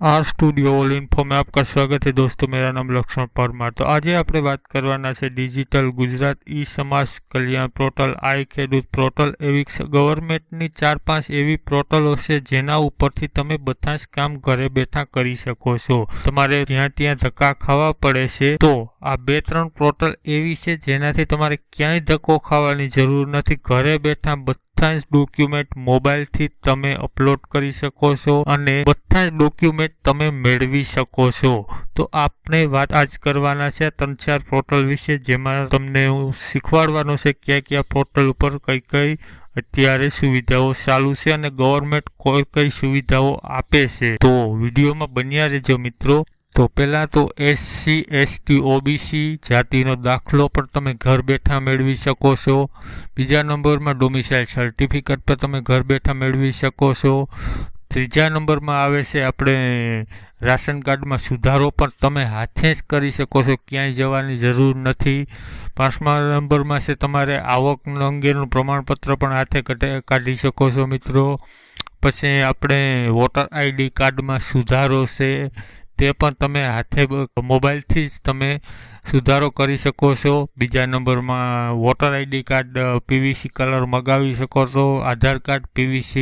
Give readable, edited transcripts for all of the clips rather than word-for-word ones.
Are studio all info में आपका स्वागत है दोस्तों। मेरा नाम लक्ष्मण परमार। तो आज આપણે વાત કરવાના છે ડિજિટલ ગુજરાત ઈ સમાજ કલ્યાણ પોર્ટલ, આઈ ખેડૂત પોર્ટલ એવી ગવર્મેન્ટની 4-5 એવી પોર્ટલો છે જેના ઉપરથી તમે બધા જ કામ ઘરે બેઠા કરી શકો છો। તમારે ત્યાં ધક્કા ખાવા પડે છે તો આ 2-3 પોર્ટલ એવી છે જેનાથી તમારે ક્યાંય ધક્કો ખાવાની જરૂર નથી। ઘરે બેઠા બધા જ ડોક્યુમેન્ટ મોબાઈલથી તમે અપલોડ કરી શકો છો અને બધા જ ડોક્યુમેન્ટ તમે મેળવી શકો છો। તો આપણે વાત આજ કરવાના છે 3-4 પોર્ટલ વિશે, જેમાં તમને હું શીખવાડવાનો છે ક્યાં પોર્ટલ ઉપર કઈ અત્યારે સુવિધાઓ ચાલુ છે અને ગવર્મેન્ટ કઈ સુવિધાઓ આપે છે। તો વિડીયોમાં બન્યા રહેજો મિત્રો। તો પહેલાં તો SC ST OBC જાતિનો દાખલો પણ તમે ઘર બેઠા મેળવી શકો છો। બીજા નંબરમાં ડોમિસાઇલ સર્ટિફિકેટ પણ તમે ઘર બેઠા મેળવી શકો છો। ત્રીજા નંબરમાં આવે છે આપણે રાશન કાર્ડમાં સુધારો પણ તમે હાથે જ કરી શકો છો, ક્યાંય જવાની જરૂર નથી। 5મા નંબરમાં છે તમારે આવક અંગેનું પ્રમાણપત્ર પણ હાથે કાઢી શકો છો મિત્રો। પછી આપણે વોટર ID કાર્ડમાં સુધારો છે તે પણ તમે હાથે મોબાઈલથી જ તમે સુધારો કરી શકો છો। બીજા નંબરમાં water ID card PVC colour મગાવી શકો છો, આધાર કાર્ડ PVC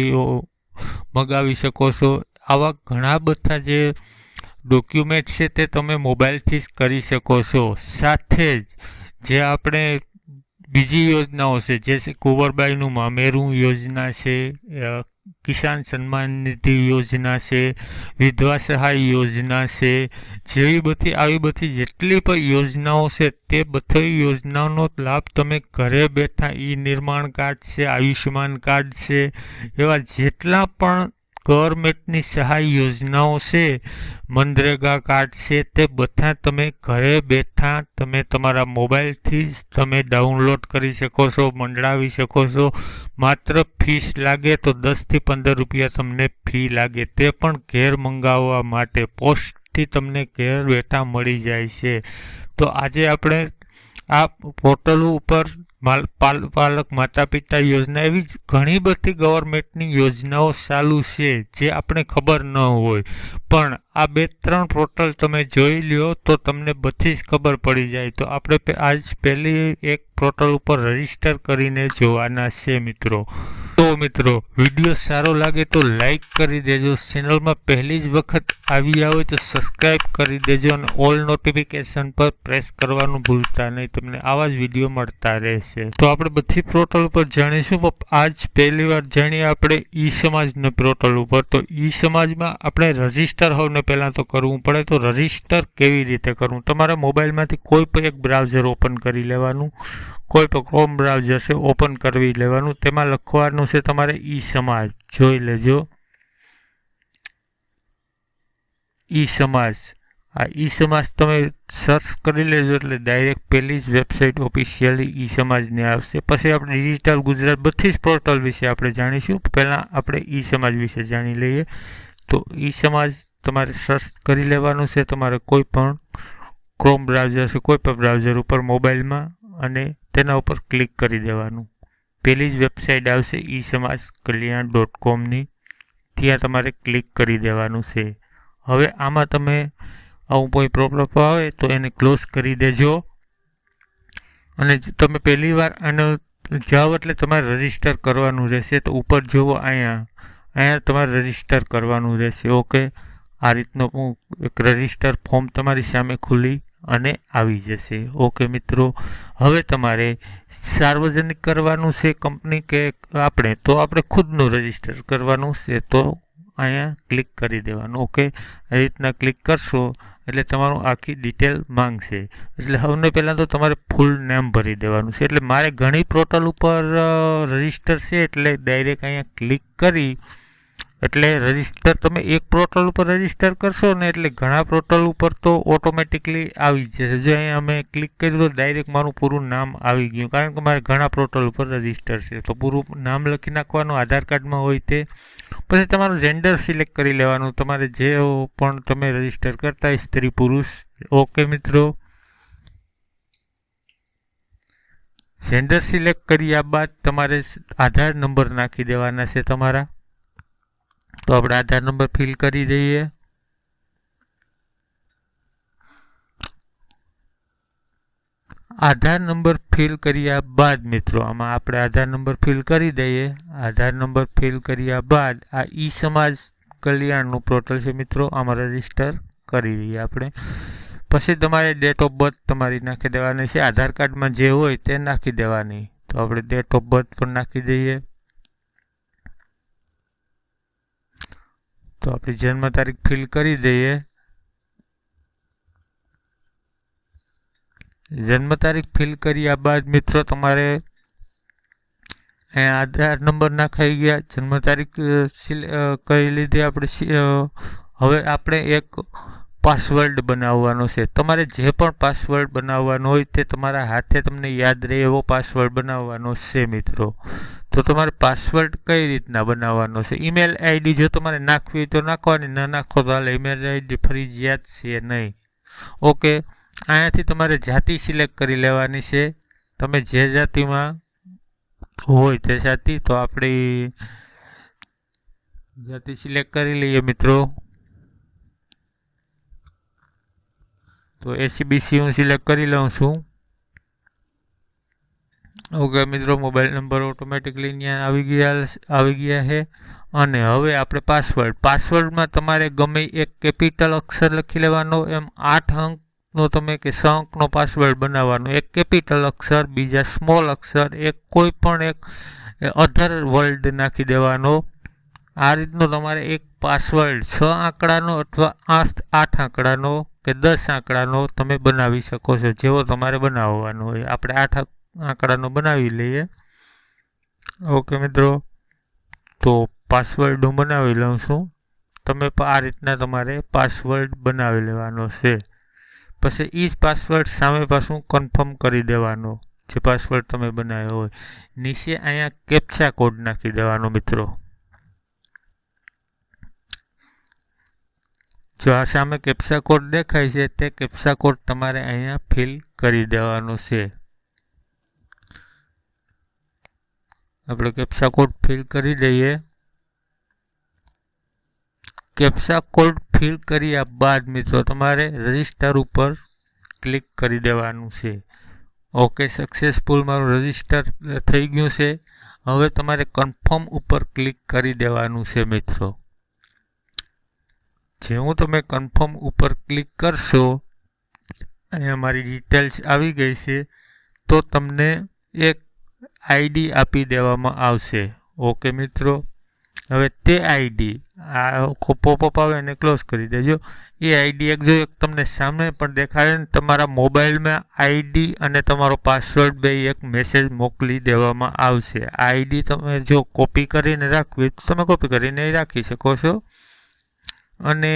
મગાવી શકો છો। આવા ઘણા બધા જે ડોક્યુમેન્ટ છે તે તમે મોબાઈલથી જ કરી શકો છો। સાથે જ જે આપણે બીજી યોજનાઓ છે, જે છે કુંવરબાઈનું મામેરું યોજના છે, કિસાન સન્માન નિધિ યોજના છે, વિધવા સહાય યોજના છે, આવી બધી જેટલી પણ યોજનાઓ છે તે બધી યોજનાઓનો લાભ તમે ઘરે બેઠા નિર્માણ કાર્ડ છે, આયુષ્યમાન કાર્ડ છે, એવા જેટલા પણ ગવર્મેન્ટની સહાય યોજનાઓ છે, મનરેગા કાર્ડ છે, તે બધા તમે ઘરે બેઠા તમે તમારા મોબાઈલથી જ તમે ડાઉનલોડ કરી શકો છો, મંડાવી શકો છો। માત્ર ફીસ લાગે તો 10થી 15 રૂપિયા તમને ફી લાગે, તે પણ ઘેર મંગાવવા માટે પોસ્ટથી તમને ઘેર બેઠા મળી જાય છે। તો આજે આપણે આ પોર્ટલ ઉપર પાલક માતા પિતા યોજના એવી જ ઘણી બધી ગવર્મેન્ટની યોજનાઓ ચાલુ છે જે આપણે ખબર ન હોય, પણ આ 2-3 પોર્ટલ તમે જોઈ લ્યો તો તમને બધી જ ખબર પડી જાય। તો આપણે આજ પહેલી એક પોર્ટલ ઉપર રજીસ્ટર કરીને જોવાના છે મિત્રો। તો મિત્રો વિડીયો સારો લાગે તો લાઈક કરી દેજો, ચેનલમાં પહેલી જ વખત આવ્યા હોય તો સબસ્ક્રાઈબ કરી દેજો અને ઓલ નોટિફિકેશન પર પ્રેસ કરવાનું ભૂલતા નહીં, તમને આવા જ વિડીયો મળતા રહેશે। તો આપણે બધી પોર્ટલ ઉપર જાણીશું, આજ પહેલી વાર જાણીએ આપણે ઈ સમાજના પોર્ટલ ઉપર। તો ઈ સમાજમાં આપણે રજીસ્ટર હોવને પહેલાં તો કરવું પડે। તો રજીસ્ટર કેવી રીતે કરવું? તમારા મોબાઈલમાંથી કોઈ પણ એક બ્રાઉઝર ઓપન કરી લેવાનું, કોઈ પણ ક્રોમ બ્રાઉઝર છે ઓપન કરી લેવાનું, તેમાં લખવાનું છે તમારે ઈ સમાજ, જોઈ લેજો ઈ સમાજ। આ ઈ સમાજ તમે સર્ચ કરી લેજો એટલે ડાયરેક્ટ પહેલી જ વેબસાઇટ ઓફિશિયલી ઈ સમાજની આવશે। પછી આપણે ડિજિટલ ગુજરાત બધી જ પોર્ટલ વિશે આપણે જાણીશું, પહેલાં આપણે ઈ સમાજ વિશે જાણી લઈએ। તો ઈ સમાજ તમારે સર્ચ કરી લેવાનું છે તમારે કોઈ પણ ક્રોમ બ્રાઉઝર છે, કોઈ પણ બ્રાઉઝર ઉપર મોબાઈલમાં, અને તેના ઉપર ક્લિક કરી દેવાનું। પહેલી જ વેબસાઇટ આવશે ઈ સમાજ કલ્યાણ.comની, ત્યાં તમારે ક્લિક કરી દેવાનું છે। હવે આમાં તમે આવું કોઈ પ્રોબ્લેમ આવે તો એને ક્લોઝ કરી દેજો, અને તમે પહેલી વાર આનો જાઓ એટલે તમારે રજીસ્ટર કરવાનું રહેશે। તો ઉપર જુઓ અહીંયા તમારે રજીસ્ટર કરવાનું રહેશે। ઓકે, આ રીતનો એક રજીસ્ટર ફોર્મ તમારી સામે ખુલી અને આવી જશે। ઓકે મિત્રો, હવે તમારે સાર્વજનિક કરવાનું છે કંપની કે આપણે, તો આપણે ખુદનું રજીસ્ટર કરવાનું છે, તો અહીંયા ક્લિક કરી દેવાનું। ઓકે, આ રીતના ક્લિક કરશો એટલે તમારું આખી ડિટેલ માંગશે। એટલે સૌને પહેલાં તો તમારે ફૂલ નેમ ભરી દેવાનું છે। એટલે મારે ઘણી પોર્ટલ ઉપર રજીસ્ટર છે એટલે ડાયરેક્ટ અહીંયા ક્લિક કરી એટલે રજીસ્ટર તમે એક પોર્ટલ ઉપર રજીસ્ટર કરશો ને એટલે ઘણા પોર્ટલ ઉપર તો ઓટોમેટિકલી આવી જશે। જો અહીંયા અમે ક્લિક કર્યું તો ડાયરેક્ટ મારું પૂરું નામ આવી ગયું, કારણ કે મારે ઘણા પોર્ટલ ઉપર રજીસ્ટર છે। તો પૂરું નામ લખી નાખવાનું, આધાર કાર્ડમાં હોય તે, પછી તમારું જેન્ડર સિલેક્ટ કરી લેવાનું, તમારે જે પણ તમે રજીસ્ટર કરતા હોય, સ્ત્રી પુરુષ। ઓકે મિત્રો, જેન્ડર સિલેક્ટ કર્યા બાદ તમારે આધાર નંબર નાખી દેવાના છે તમારા। તો આપણે આધાર નંબર ફિલ કરી દઈએ। આધાર નંબર ફિલ કર્યા બાદ મિત્રો આમાં આપણે આધાર નંબર ફિલ કરી દઈએ. આધાર નંબર ફિલ કર્યા બાદ આ ઈ સમાજ કલ્યાણનું પોર્ટલ છે મિત્રો, આમાં રજીસ્ટર કરી દઈએ આપણે. પછી તમારે ડેટ ઓફ બર્થ તમારી નાખી દેવાની છે. આધાર કાર્ડમાં જે હોય તે નાખી દેવાની. તો આપણે ડેટ ઓફ બર્થ પણ નાખી દઈએ. તો આપણી જન્મ તારીખ ફિલ કરી દઈએ. જન્મ તારીખ ફિલ કર્યા બાદ મિત્રો તમારે આધાર નંબર નાખાઈ ગયા, જન્મ તારીખ કહી લીધી આપણે. હવે આપણે એક પાસવર્ડ બનાવવાનો છે. તમારે જે પણ પાસવર્ડ બનાવવાનો હોય તે તમારા હાથે તમને યાદ રહે એવો પાસવર્ડ બનાવવાનો છે મિત્રો. તો તમારે પાસવર્ડ કઈ રીતના બનાવવાનો છે? ઈમેલ આઈડી જો તમારે નાખવી હોય તો નાખવાની, ન નાખો તો હાલે. ઈમેલ આઈડી ફરજિયાત છે નહીં. ઓકે, અહીંયાથી તમારે જાતિ સિલેક્ટ કરી લેવાની છે. તમે જે જાતિમાં હોય તે જાતિ. તો આપણી જાતિ સિલેક્ટ કરી લઈએ મિત્રો. તો એસીબીસી હું સિલેક્ટ કરી લઉં છું. ઓકે મિત્રો, મોબાઈલ નંબર ઓટોમેટિકલી અહીંયા આવી ગયા છે. અને હવે આપણે પાસવર્ડમાં તમારે ગમે એક કેપિટલ અક્ષર લખી લેવાનો. એમ 8 અંકનો તમે કે 6 અંકનો પાસવર્ડ બનાવવાનો. એક કેપિટલ અક્ષર, બીજા સ્મોલ અક્ષર, એક કોઈ પણ એક અધર વર્ડ નાખી દેવાનો. આ રીતનો તમારે એક પાસવર્ડ 6 આંકડાનો અથવા 8 આંકડાનો કે 10 આંકડાનો તમે બનાવી શકો છો, જેવો તમારે બનાવવાનો હોય. આપણે 8 આંકડાનો બનાવી લઈએ. ઓકે મિત્રો, તો પાસવર્ડ હું બનાવી લઉં છું. તમે આ રીતના તમારે પાસવર્ડ બનાવી લેવાનો છે. પછી એ જ પાસવર્ડ સામે પાછું કન્ફર્મ કરી દેવાનો, જે પાસવર્ડ તમે બનાવ્યો હોય. નીચે અહીંયા કેપ્ચા કોડ નાખી દેવાનો મિત્રો. જો આ સામે કેપ્ચા કોડ દેખાય છે તે કેપ્ચા કોડ તમારે અહીંયા ફિલ કરી દેવાનો છે. આપણે કેપ્ચા કોડ ફિલ કરી દઈએ. કેપ્ચા કોડ ફિલ કર્યા બાદ મિત્રો તમારે રજિસ્ટર ઉપર ક્લિક કરી દેવાનું છે. ઓકે, સક્સેસફુલ મારું રજિસ્ટર થઈ ગયું છે. હવે તમારે કન્ફર્મ ઉપર ક્લિક કરી દેવાનું છે મિત્રો. જેવું તમે કન્ફર્મ ઉપર ક્લિક કરશો, અહીંયા મારી ડિટેલ્સ આવી ગઈ છે. તો તમને એક આઈડી આપી દેવામાં આવશે. ઓકે મિત્રો, હવે તે આઈડી આ પોપઅપ આવે એને ક્લોઝ કરી દેજો. એ આઈડી એક તમને સામે પણ દેખાડે ને તમારા મોબાઈલમાં આઈડી અને તમારો પાસવર્ડ બે એક મેસેજ મોકલી દેવામાં આવશે. આ આઈડી તમે જો કોપી કરીને રાખવી તો તમે કોપી કરીને રાખી શકો છો, અને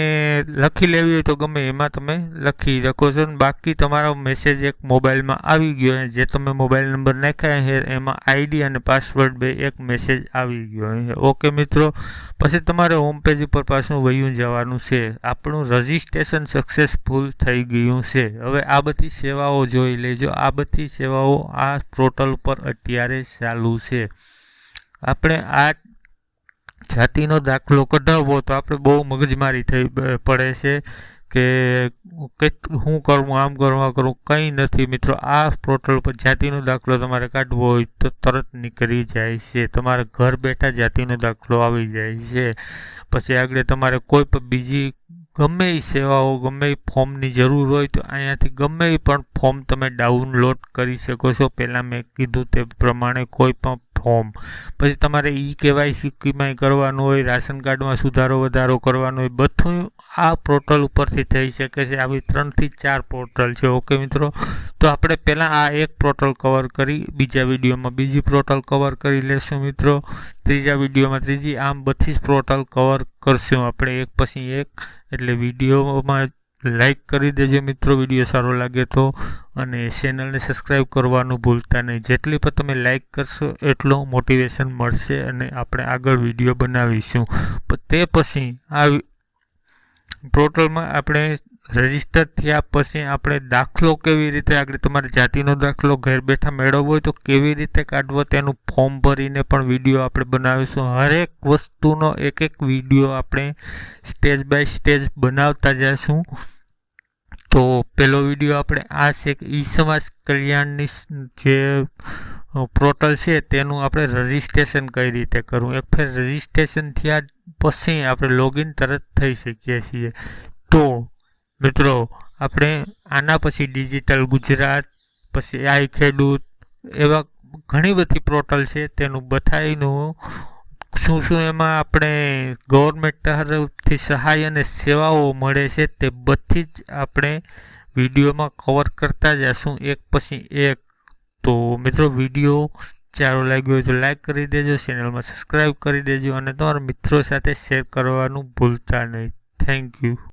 લખી લેવી હોય તો ગમે એમાં તમે લખી શકો છો. બાકી તમારો મેસેજ એક મોબાઈલમાં આવી ગયો, જે તમે મોબાઈલ નંબર નાખ્યા છે એમાં આઈડી અને પાસવર્ડ બે એક મેસેજ આવી ગયો છે. ઓકે મિત્રો, પછી તમારે હોમ પેજ ઉપર પાછું વયું જવાનું છે. આપણું રજિસ્ટ્રેશન સક્સેસફુલ થઈ ગયું છે. હવે આ બધી સેવાઓ જોઈ લેજો. આ બધી સેવાઓ આ પોર્ટલ પર અત્યારે ચાલુ છે. આપણે આ જાતિનો દાખલો કઢાવવો તો આપણે બહુ મગજમારી થઈ પડે છે કે હું કરું, આમ કરું, આ કરું. કંઈ નથી મિત્રો. આ પોર્ટલ પર જાતિનો દાખલો તમારે કાઢવો હોય તો તરત નીકળી જાય છે. તમારે ઘર બેઠા જાતિનો દાખલો આવી જાય છે. પછી આગળ તમારે કોઈ પણ બીજી ગમે એ સેવાઓ, ગમે એ ફોર્મની જરૂર હોય તો અહીંયાથી ગમે એ પણ ફોર્મ તમે ડાઉનલોડ કરી શકો છો. પહેલાં મેં કીધું તે પ્રમાણે કોઈ પણ ફોર્મ. પછી તમારે KYC કરવાનું હોય, રાશન કાર્ડમાં સુધારો વધારો કરવાનો હોય, બધું આ પોર્ટલ ઉપરથી થઈ શકે છે. આવી 3 થી 4 પોર્ટલ છે. ઓકે મિત્રો, તો આપણે પહેલાં આ એક પોર્ટલ કવર કરી, બીજા વિડીયોમાં બીજી પોર્ટલ કવર કરી લેશું મિત્રો, ત્રીજા વિડીયોમાં ત્રીજી, આમ બધી જ પોર્ટલ કવર કરશું આપણે એક પછી એક. એટલે વિડીયોમાં લાઈક કરી દેજો મિત્રો વિડીયો સારો લાગે તો, અને ચેનલને સબસ્ક્રાઈબ કરવાનું ભૂલતા નહીં. જેટલી પણ તમે લાઈક કરશો એટલું મોટિવેશન મળશે અને આપણે આગળ વિડીયો બનાવીશું. તે પછી આ પોર્ટલમાં આપણે રજિસ્ટર થયા પછી આપણે દાખલો કેવી રીતે, આગળ તમારે જાતિનો દાખલો ઘર બેઠા મેળવવો હોય તો કેવી રીતે કાઢવો તેનું ફોર્મ ભરીને પણ વિડીયો આપણે બનાવીશું. હરેક વસ્તુનો એક વિડીયો આપણે સ્ટેજ બાય સ્ટેજ બનાવતા જઈશું. તો પહેલો વિડીયો આપણે આ છે કે ઈ સમાજ કલ્યાણની જે પોર્ટલ છે તેનું આપણે રજિસ્ટ્રેશન કઈ રીતે કરવું. એક ફેર રજિસ્ટ્રેશન થયા પછી આપણે લોગિન તરત થઈ શકીએ છીએ. તો મિત્રો આપણે આના પછી ડિજિટલ ગુજરાત, પછી આઈ ખેડૂત, એવા ઘણી બધી પોર્ટલ છે તેનું બધાયનું શું એમાં આપણે ગવર્મેન્ટ તરફથી સહાય અને સેવાઓ મળે છે તે બધી જ આપણે વિડીયોમાં કવર કરતા જશું એક પછી એક. તો મિત્રો વિડીયો સારો લાગ્યો હોય તો લાઈક કરી દેજો, ચેનલમાં સબસ્ક્રાઈબ કરી દેજો અને તમારા મિત્રો સાથે શેર કરવાનું ભૂલતા નહીં. Thank you.